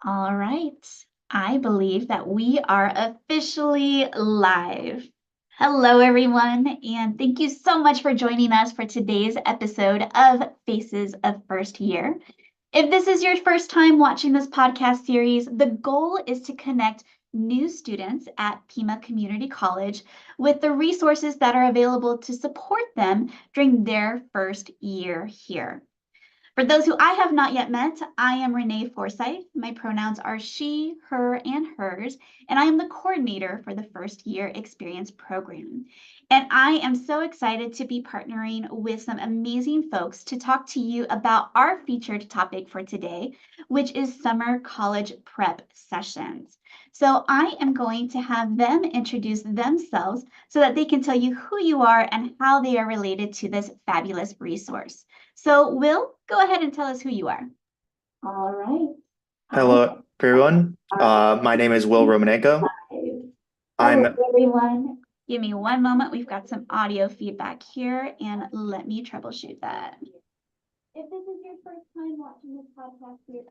All right. I believe that we are officially live. Hello, everyone, and thank you so much for joining us for today's episode of Faces of First Year. If this is your first time watching this podcast series, the goal is to connect new students at Pima Community College with the resources that are available to support them during their first year here. For those who I have not yet met, I am Renee Forsyth. My pronouns are she, her, and hers, and I am the coordinator for the First Year Experience Program. And I am so excited to be partnering with some amazing folks to talk to you about our featured topic for today, which is summer college prep sessions. So I am going to have them introduce themselves so that they can tell you who you are and how they are related to this fabulous resource. So, Will, go ahead and tell us who you are. All right. I Hello, everyone. My name is Will Romanenko. Hello, I'm everyone. Give me one moment. We've got some audio feedback here, and let me troubleshoot that. If this is your first time watching this podcast here.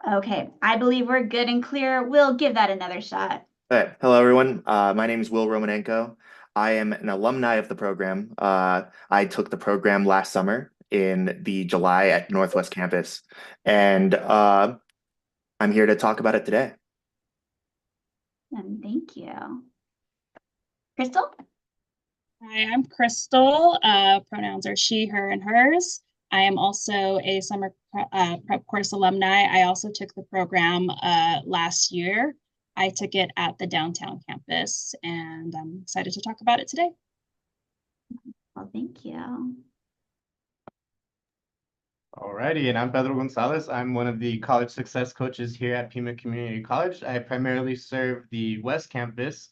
Okay, I believe we're good and clear. We'll give that another shot. Hello, everyone. My name is Will Romanenko. I am an alumni of the program. I took the program last summer in the July at Northwest Campus, and I'm here to talk about it today. And thank you. Crystal? Hi, I'm Crystal. Pronouns are she, her, and hers. I am also a summer prep course alumni. I also took the program last year. I took it at the downtown campus, and I'm excited to talk about it today. Well, thank you. Alrighty, and I'm Pedro Gonzalez. I'm one of the college success coaches here at Pima Community College. I primarily serve the West Campus,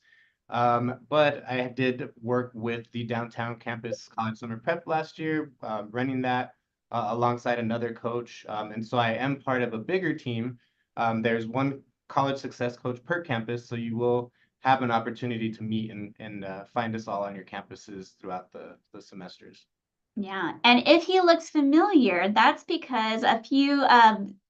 but I did work with the downtown campus college summer prep last year, running that alongside another coach. And so I am part of a bigger team. There's one college success coach per campus, so you will have an opportunity to meet and find us all on your campuses throughout the semesters. Yeah, and if he looks familiar, that's because a few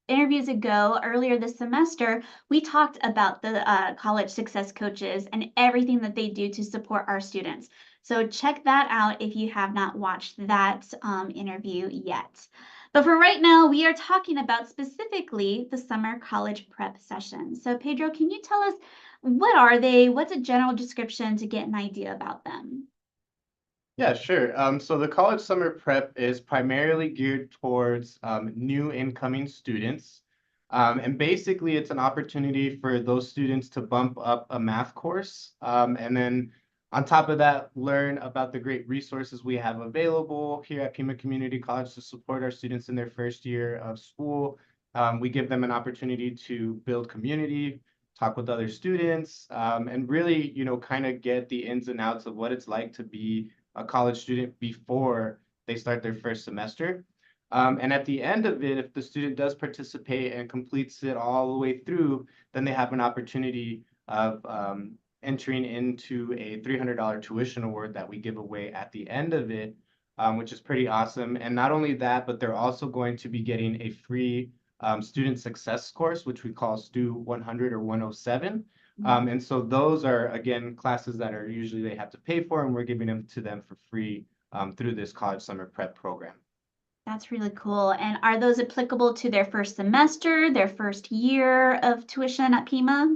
interviews ago, earlier this semester, we talked about the college success coaches and everything that they do to support our students. So check that out if you have not watched that interview yet. But for right now, we are talking about specifically the summer college prep session. So Pedro, can you tell us what are they? What's a general description to get an idea about them? Yeah, sure. So the college summer prep is primarily geared towards new incoming students. And basically, it's an opportunity for those students to bump up a math course. And then on top of that, learn about the great resources we have available here at Pima Community College to support our students in their first year of school. We give them an opportunity to build community, talk with other students, and really, kind of get the ins and outs of what it's like to be a college student before they start their first semester. And at the end of it, if the student does participate and completes it all the way through, then they have an opportunity of entering into a $300 tuition award that we give away at the end of it, which is pretty awesome. And not only that, but they're also going to be getting a free student success course, which we call STU 100 or 107. And so those are, again, classes that are usually they have to pay for, and we're giving them to them for free through this college summer prep program. That's really cool. And are those applicable to their first semester, their first year of tuition at Pima?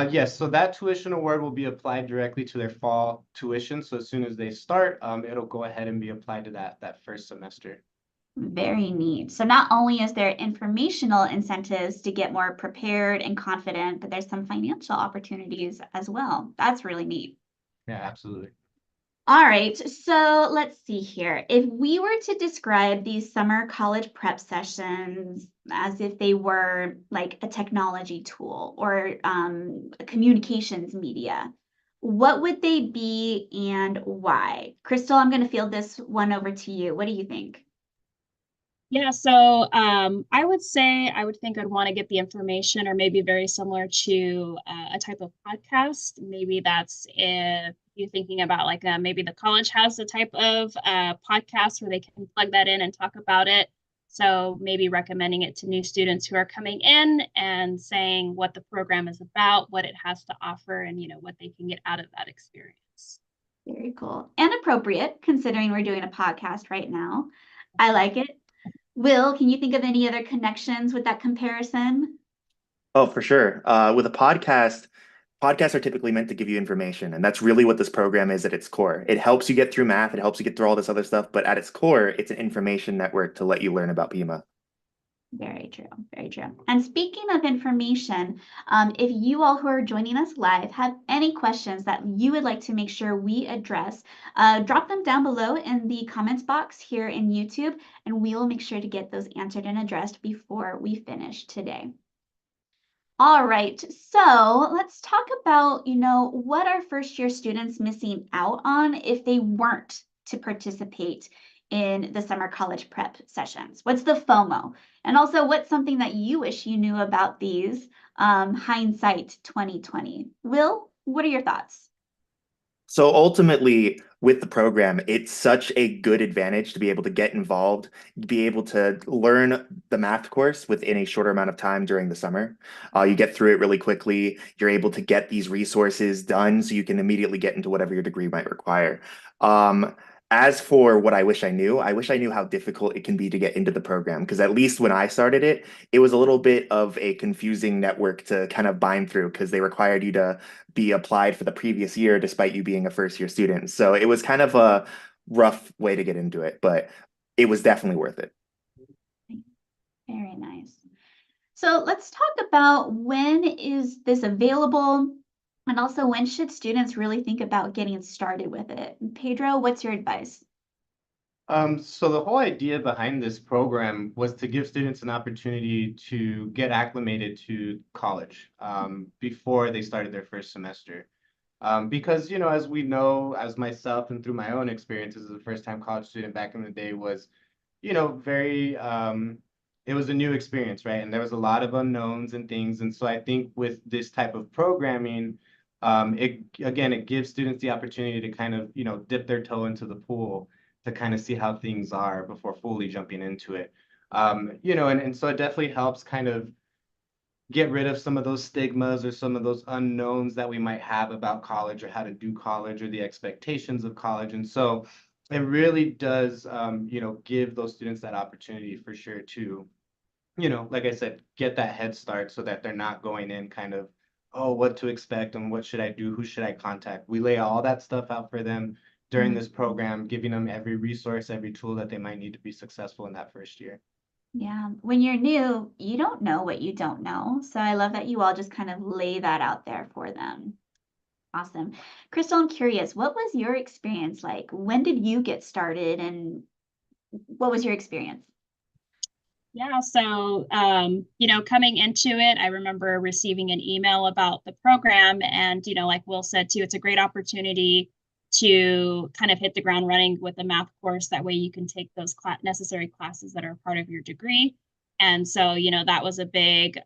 Yes, so that tuition award will be applied directly to their fall tuition. So as soon as they start, it'll go ahead and be applied to that first semester. Very neat. So not only is there informational incentives to get more prepared and confident, but there's some financial opportunities as well. That's really neat. Yeah, absolutely. All right, so let's see here. If we were to describe these summer college prep sessions as if they were like a technology tool or a communications media, what would they be and why? Crystal, I'm going to field this one over to you. What do you think? Yeah, so I would say I would think I'd want to get the information, or maybe very similar to a type of podcast. Maybe that's if you're thinking about like maybe the college has a type of podcast where they can plug that in and talk about it. So maybe recommending it to new students who are coming in and saying what the program is about, what it has to offer, and what they can get out of that experience. Very cool and appropriate considering we're doing a podcast right now. I like it. Will, can you think of any other connections with that comparison? Oh, for sure. With a podcast, podcasts are typically meant to give you information, and that's really what this program is at its core. It helps you get through math, it helps you get through all this other stuff, but at its core, it's an information network to let you learn about Pima. Very true. Very true. And speaking of information, if you all who are joining us live have any questions that you would like to make sure we address, drop them down below in the comments box here in YouTube, and we will make sure to get those answered and addressed before we finish today. All right, so let's talk about, what are first year students missing out on if they weren't to participate in the summer college prep sessions? What's the FOMO? And also, what's something that you wish you knew about these, hindsight 2020? Will, what are your thoughts? So ultimately, with the program, it's such a good advantage to be able to get involved, be able to learn the math course within a shorter amount of time during the summer. You get through it really quickly. You're able to get these resources done so you can immediately get into whatever your degree might require. As for what I wish I knew how difficult it can be to get into the program, because at least when I started it, it was a little bit of a confusing network to kind of bind through because they required you to be applied for the previous year despite you being a first year student. So it was kind of a rough way to get into it, but it was definitely worth it. Very nice. So let's talk about when is this available, and also when should students really think about getting started with it? Pedro, what's your advice? So the whole idea behind this program was to give students an opportunity to get acclimated to college before they started their first semester. Because, as we know, as myself and through my own experiences as a first-time college student back in the day was, very, it was a new experience, right? And there was a lot of unknowns and things. And so I think with this type of programming, it gives students the opportunity to kind of, dip their toe into the pool to kind of see how things are before fully jumping into it. And so it definitely helps kind of get rid of some of those stigmas or some of those unknowns that we might have about college or how to do college or the expectations of college. And so it really does, give those students that opportunity for sure to, like I said, get that head start so that they're not going in kind of, oh, what to expect and what should I do? Who should I contact? We lay all that stuff out for them during this program, giving them every resource, every tool that they might need to be successful in that first year. Yeah, when you're new, you don't know what you don't know. So I love that you all just kind of lay that out there for them. Awesome. Crystal, I'm curious, what was your experience like? When did you get started and what was your experience? Yeah, so coming into it, I remember receiving an email about the program, and like Will said too, it's a great opportunity to kind of hit the ground running with a math course. That way, you can take those necessary classes that are part of your degree. And so, that was a big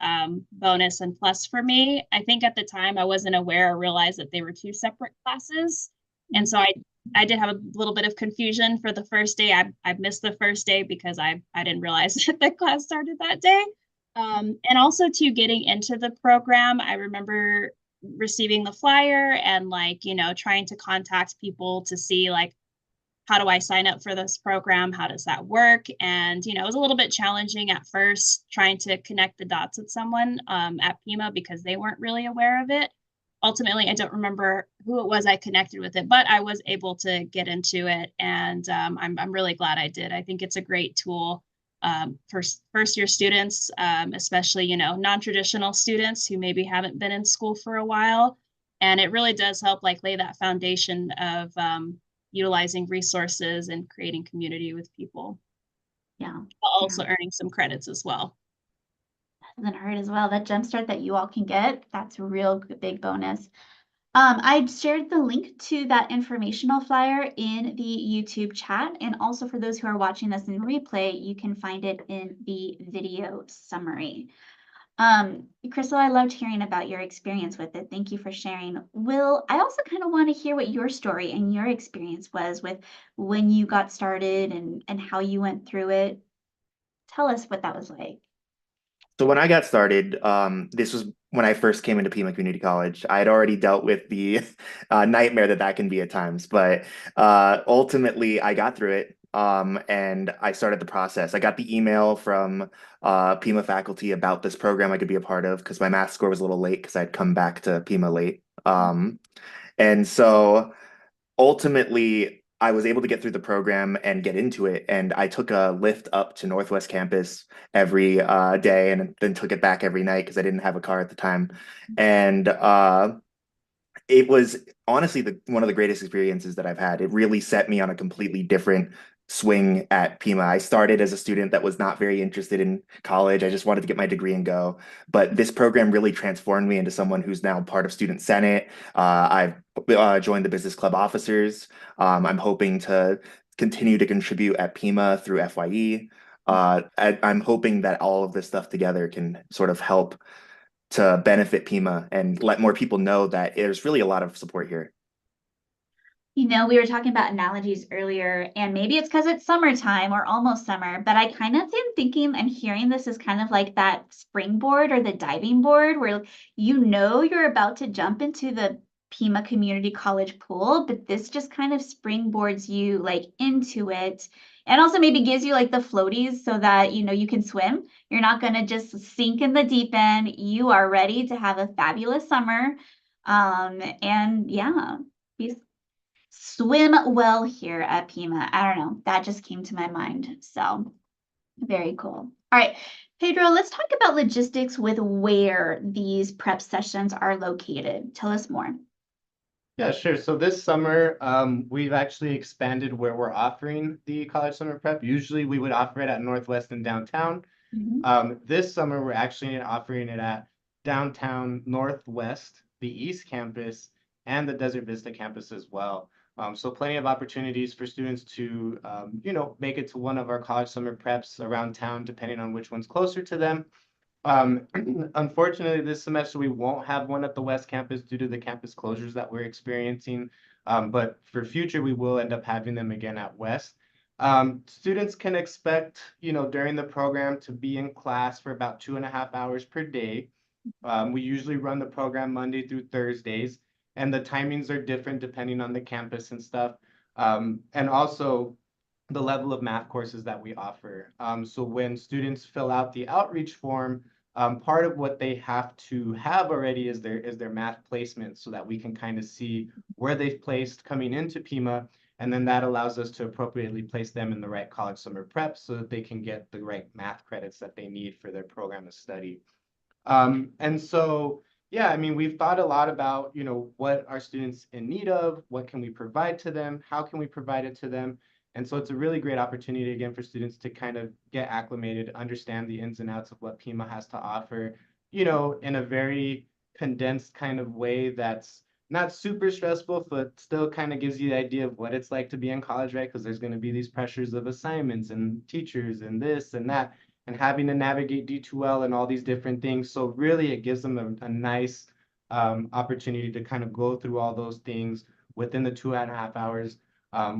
bonus and plus for me. I think at the time I wasn't aware or realized that they were two separate classes, and so I did have a little bit of confusion for the first day. I missed the first day because I didn't realize that the class started that day. And also to getting into the program, I remember receiving the flyer and trying to contact people to see how do I sign up for this program? How does that work? And, it was a little bit challenging at first trying to connect the dots with someone at Pima because they weren't really aware of it. Ultimately, I don't remember who it was I connected with it, but I was able to get into it. And I'm really glad I did. I think it's a great tool for first year students, especially, non-traditional students who maybe haven't been in school for a while. And it really does help lay that foundation of utilizing resources and creating community with people. Yeah. Also earning some credits as well. Doesn't hurt as well. That jumpstart that you all can get, that's a real big bonus. I shared the link to that informational flyer in the YouTube chat. And also for those who are watching this in replay, you can find it in the video summary. Crystal, I loved hearing about your experience with it. Thank you for sharing. Will, I also kind of want to hear what your story and your experience was with when you got started and how you went through it. Tell us what that was like. So when I got started, this was when I first came into Pima Community College. I had already dealt with the nightmare that can be at times, but ultimately I got through it. And I started the process. I got the email from Pima faculty about this program I could be a part of because my math score was a little late because I'd come back to Pima late. And so ultimately, I was able to get through the program and get into it. And I took a lift up to Northwest Campus every day and then took it back every night because I didn't have a car at the time. And it was honestly one of the greatest experiences that I've had. It really set me on a completely different swing at Pima. I started as a student that was not very interested in college. I just wanted to get my degree and go. But this program really transformed me into someone who's now part of Student Senate. I've joined the Business Club officers. I'm hoping to continue to contribute at Pima through FYE. I'm hoping that all of this stuff together can sort of help to benefit Pima and let more people know that there's really a lot of support here. You know, we were talking about analogies earlier, and maybe it's because it's summertime or almost summer, but I kind of am thinking and hearing this is kind of like that springboard or the diving board where you know you're about to jump into the Pima Community College pool, but this just kind of springboards you like into it. And also maybe gives you like the floaties so that you know you can swim. You're not going to just sink in the deep end. You are ready to have a fabulous summer. And yeah, be swim well here at Pima. I don't know. That just came to my mind. So very cool. All right, Pedro, let's talk about logistics with where these prep sessions are located. Tell us more. Yeah, sure. So this summer, we've actually expanded where we're offering the college summer prep. Usually we would offer it at Northwest and downtown. This summer, we're actually offering it at downtown Northwest, the East Campus, and the Desert Vista campus as well. So plenty of opportunities for students to, make it to one of our college summer preps around town, depending on which one's closer to them. Unfortunately, this semester we won't have one at the West Campus due to the campus closures that we're experiencing. But for future, we will end up having them again at West. Students can expect, during the program to be in class for about 2.5 hours per day. We usually run the program Monday through Thursdays, and the timings are different depending on the campus and stuff. And also the level of math courses that we offer. So when students fill out the outreach form, part of what they have to have already is their math placement so that we can kind of see where they've placed coming into Pima. And then that allows us to appropriately place them in the right college summer prep so that they can get the right math credits that they need for their program of study. And so, yeah, I mean, we've thought a lot about, what are students in need of? What can we provide to them? How can we provide it to them? And so it's a really great opportunity, again, for students to kind of get acclimated, understand the ins and outs of what Pima has to offer, in a very condensed kind of way that's not super stressful, but still kind of gives you the idea of what it's like to be in college, right? Because there's going to be these pressures of assignments and teachers and this and that, and having to navigate D2L and all these different things. So really, it gives them a nice opportunity to kind of go through all those things within the 2.5 hours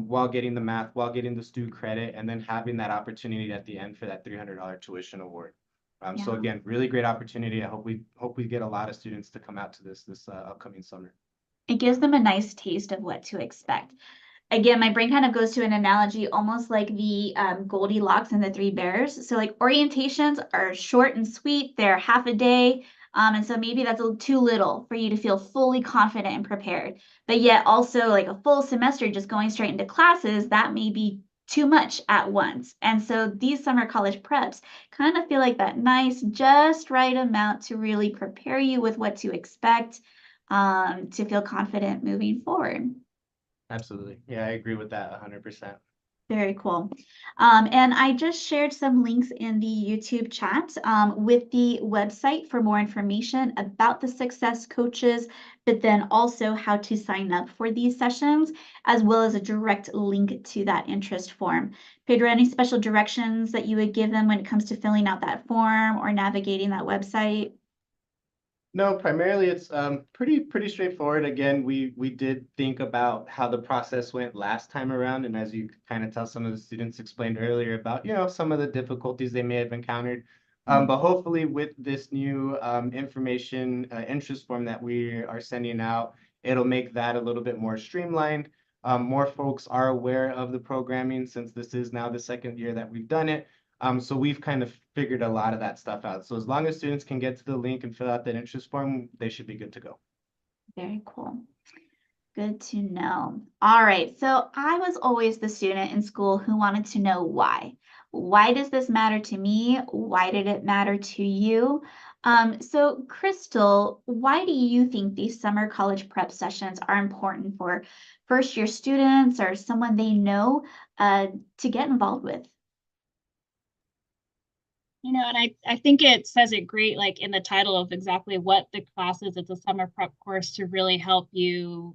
while getting the math, while getting the student credit, and then having that opportunity at the end for that $300 tuition award. So again, really great opportunity. I hope we get a lot of students to come out to this upcoming summer. It gives them a nice taste of what to expect. Again, my brain kind of goes to an analogy almost like the Goldilocks and the Three Bears. So like orientations are short and sweet. They're half a day. And so maybe that's too little for you to feel fully confident and prepared. But yet also like a full semester just going straight into classes, that may be too much at once. And so these summer college preps kind of feel like that nice, just right amount to really prepare you with what to expect, to feel confident moving forward. Absolutely. Yeah, I agree with that 100%. Very cool. And I just shared some links in the YouTube chat with the website for more information about the success coaches, but then also how to sign up for these sessions, as well as a direct link to that interest form. Pedro, any special directions that you would give them when it comes to filling out that form or navigating that website? No, primarily it's pretty straightforward. Again, we did think about how the process went last time around, and as you kind of tell, some of the students explained earlier about, some of the difficulties they may have encountered. But hopefully with this new information interest form that we are sending out, it'll make that a little bit more streamlined. More folks are aware of the programming since this is now the second year that we've done it. So we've kind of figured a lot of that stuff out. So as long as students can get to the link and fill out that interest form, they should be good to go. Very cool. Good to know. All right. So I was always the student in school who wanted to know why. Why does this matter to me? Why did it matter to you? So Crystal, why do you think these summer college prep sessions are important for first year students or someone they know to get involved with? And I think it says it great, like in the title of exactly what the class is. It's a summer prep course to really help you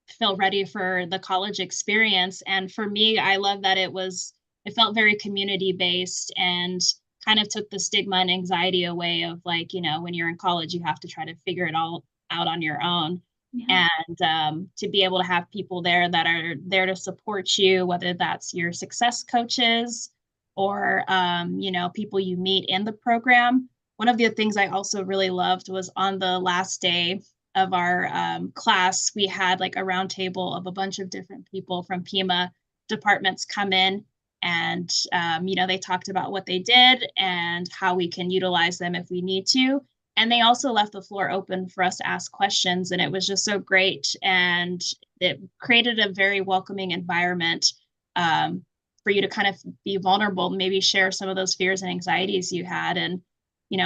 feel ready for the college experience. And for me, I love that it felt very community based and kind of took the stigma and anxiety away of like, when you're in college, you have to try to figure it all out on your own. Yeah. And to be able to have people there that are there to support you, whether that's your success coaches or people you meet in the program. One of the things I also really loved was on the last day of our class, we had like a roundtable of a bunch of different people from Pima departments come in, and they talked about what they did and how we can utilize them if we need to. And they also left the floor open for us to ask questions, and it was just so great, and it created a very welcoming environment for you to kind of be vulnerable, maybe share some of those fears and anxieties you had. And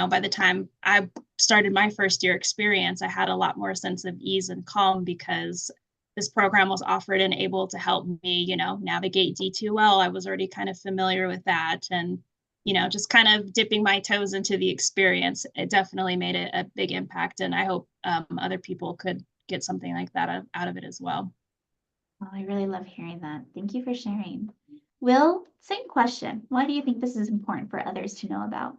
by the time I started my first year experience, I had a lot more sense of ease and calm because this program was offered and able to help me, navigate D2L. I was already kind of familiar with that. And, just kind of dipping my toes into the experience, it definitely made it a big impact. And I hope other people could get something like that out of it as well. Well, I really love hearing that. Thank you for sharing. Will, same question. Why do you think this is important for others to know about?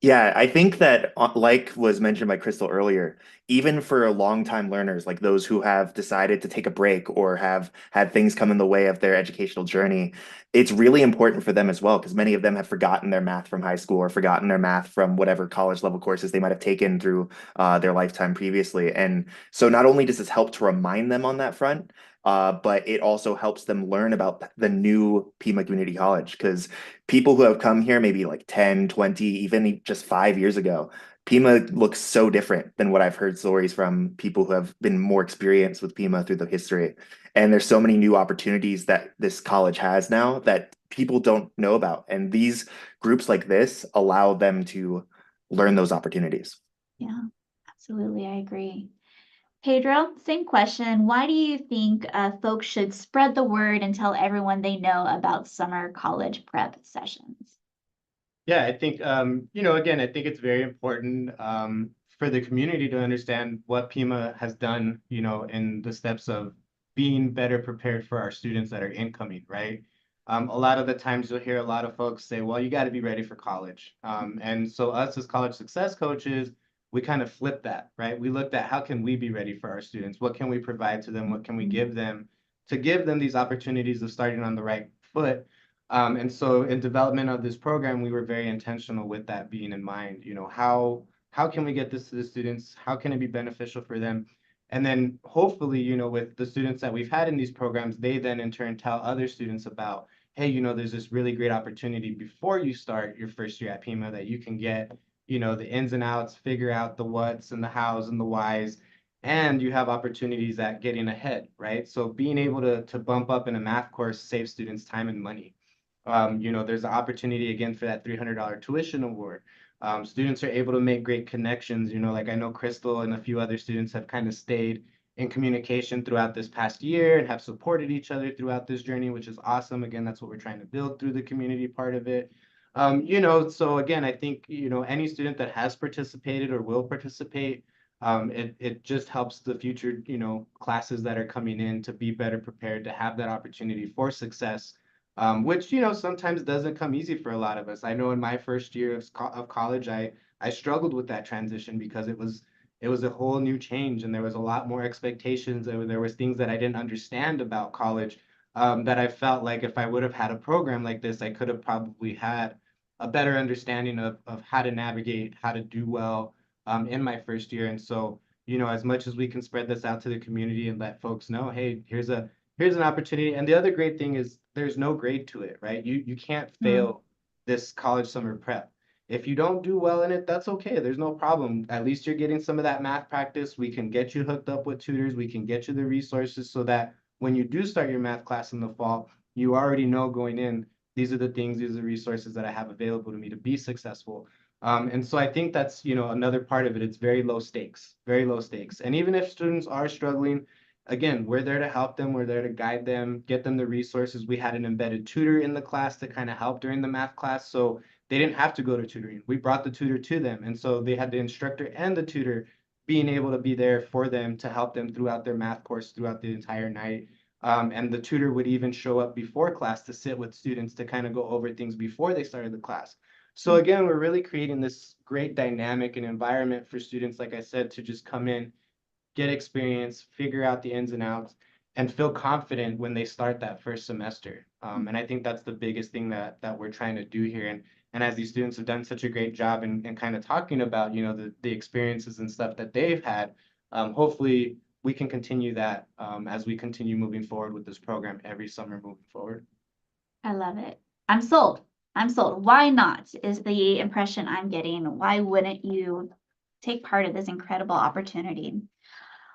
Yeah, I think that, like was mentioned by Crystal earlier, even for long-time learners, like those who have decided to take a break or have had things come in the way of their educational journey, it's really important for them as well, because many of them have forgotten their math from high school or forgotten their math from whatever college level courses they might have taken through their lifetime previously. And so not only does this help to remind them on that front, but it also helps them learn about the new Pima Community College, because people who have come here maybe like 10, 20, even just 5 years ago, Pima looks so different than what I've heard stories from people who have been more experienced with Pima through the history. And there's so many new opportunities that this college has now that people don't know about. And these groups like this allow them to learn those opportunities. Yeah, absolutely. I agree. Pedro, same question. Why do you think folks should spread the word and tell everyone they know about summer college prep sessions? Yeah, I think, again, I think it's very important for the community to understand what Pima has done, in the steps of being better prepared for our students that are incoming, right? A lot of the times you'll hear a lot of folks say, well, you got to be ready for college. And so us as college success coaches, we kind of flipped that, right? We looked at how can we be ready for our students? What can we provide to them? What can we give them to give them these opportunities of starting on the right foot? And so in development of this program, we were very intentional with that being in mind. How can we get this to the students? How can it be beneficial for them? And then hopefully, with the students that we've had in these programs, they then in turn tell other students about, hey, there's this really great opportunity before you start your first year at Pima that you can get, the ins and outs, figure out the whats and the hows and the whys, and you have opportunities at getting ahead, right? So being able to bump up in a math course saves students time and money. There's an opportunity again for that $300 tuition award. Students are able to make great connections. Like I know Crystal and a few other students have kind of stayed in communication throughout this past year and have supported each other throughout this journey, which is awesome. Again, that's what we're trying to build through the community part of it. So again, I think, any student that has participated or will participate, it just helps the future, classes that are coming in to be better prepared to have that opportunity for success which, sometimes doesn't come easy for a lot of us. I know in my first year of college, I struggled with that transition because it was a whole new change and there was a lot more expectations. There was things that I didn't understand about college, that I felt like if I would have had a program like this, I could have probably had a better understanding of how to navigate, how to do well, in my first year. And so, as much as we can spread this out to the community and let folks know, hey, here's an opportunity. And the other great thing is there's no grade to it, right? You can't fail this college summer prep. If you don't do well in it, that's okay. There's no problem. At least you're getting some of that math practice. We can get you hooked up with tutors. We can get you the resources so that when you do start your math class in the fall, you already know going in, these are the things, these are the resources that I have available to me to be successful. And so I think that's, another part of it. It's very low stakes, very low stakes. And even if students are struggling, again, we're there to help them. We're there to guide them, get them the resources. We had an embedded tutor in the class to kind of help during the math class. So they didn't have to go to tutoring. We brought the tutor to them. And so they had the instructor and the tutor being able to be there for them to help them throughout their math course throughout the entire night. And the tutor would even show up before class to sit with students to kind of go over things before they started the class. So again, we're really creating this great dynamic and environment for students, like I said, to just come in, get experience, figure out the ins and outs, and feel confident when they start that first semester. And I think that's the biggest thing that we're trying to do here. And as these students have done such a great job in kind of talking about, the experiences and stuff that they've had, hopefully we can continue that, as we continue moving forward with this program every summer moving forward. I love it. I'm sold. I'm sold. Why not is the impression I'm getting. Why wouldn't you take part of this incredible opportunity?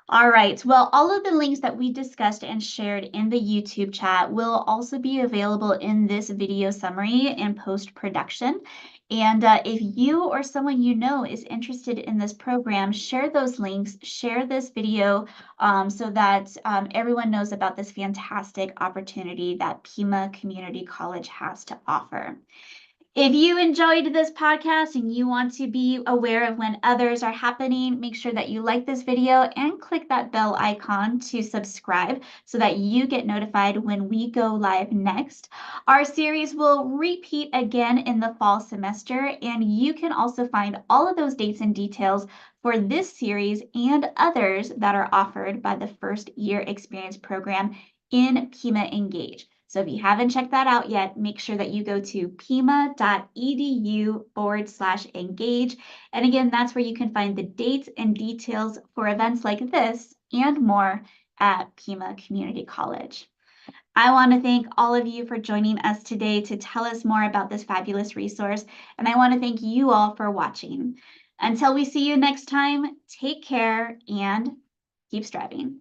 All right. Well, all of the links that we discussed and shared in the YouTube chat will also be available in this video summary and post-production. And if you or someone you know is interested in this program, share those links, share this video, so that everyone knows about this fantastic opportunity that Pima Community College has to offer. If you enjoyed this podcast and you want to be aware of when others are happening, make sure that you like this video and click that bell icon to subscribe so that you get notified when we go live next. Our series will repeat again in the fall semester, and you can also find all of those dates and details for this series and others that are offered by the First Year Experience Program in Pima Engage. So if you haven't checked that out yet, make sure that you go to pima.edu/engage. And again, that's where you can find the dates and details for events like this and more at Pima Community College. I want to thank all of you for joining us today to tell us more about this fabulous resource. And I want to thank you all for watching. Until we see you next time, take care and keep striving.